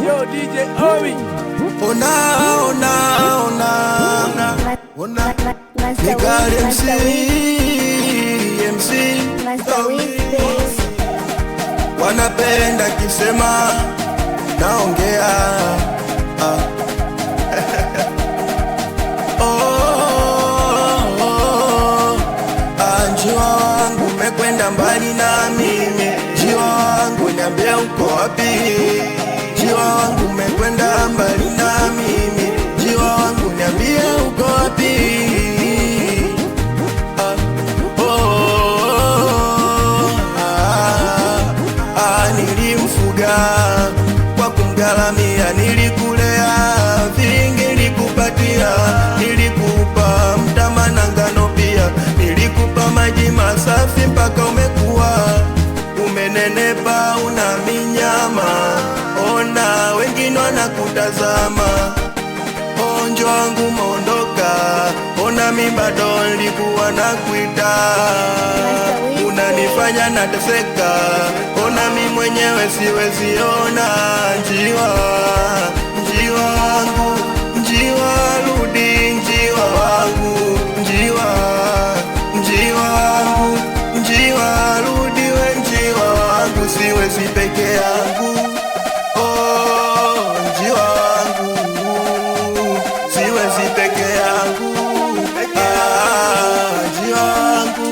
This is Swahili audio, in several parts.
Yo, DJ Omi. Ona Nikali MC wanapenda kisema naongea Njiwa wangu umekwenda mbali na mimi, njiwa wangu niambie uko wapi? Njiwa wangu umekwenda mbali na mimi, njiwa wangu niambie uko wapi? Nilimfuga kwa kumgalamia, nilikulea vingi, nilikupatia, nilikupa mtama na ngano pia, nilikupa maji masafi mpaka umekuwa umenenepa, una minyama. Ona wengine wanakutazama, onjo wangu mondoka, ona mimi bado nilikuwa nakuita, unanifanya nateseka, ona mimi mwenyewe siwezi ona. Njiwa wangu, njiwa rudi, njiwa wangu, njiwa wangu, njiwa rudi we, njiwa wangu, siwezi peke yangu. Njiwa wangu, siwezi peke yangu. Njiwa wangu,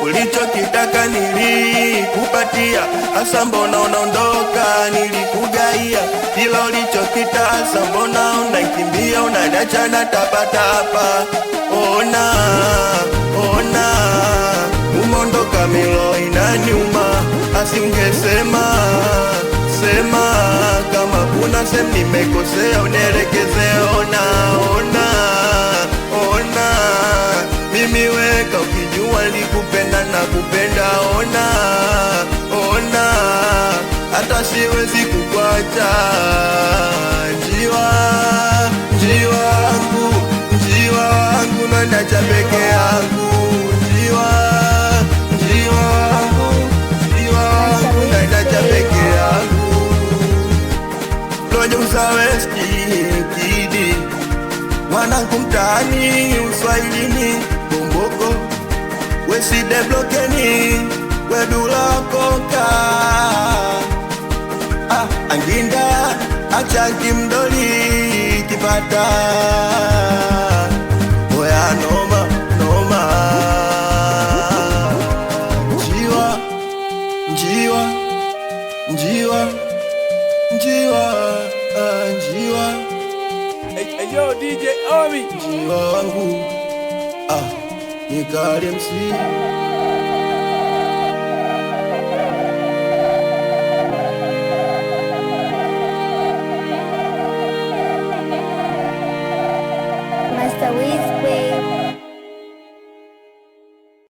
ulichokitaka nilikupatia, asa mbona unaondoka? Nilikugaia kila ulichokita, asa mbona unakimbia, unaniacha na tapatapa. Ona umondoka, milo inaniuma, asi ungesema kama kuna sehemu nimekosea unielekeze. Ona mimi weka ukijua nilikupenda na kupenda. Ona hata siwezi kukuacha. Njiwa wangu naniacha peke yangu. Njiwa wangu naniacha peke yangu. Lojuza Westi Kidi, mwanangu mtaani uswahilini, bomboko weside blokeni wedula koka. Anginda achanki mdoli kipata, oya noma. Njiwa Hey, yo, DJ Omi. Njiwa wangu Nikali MC.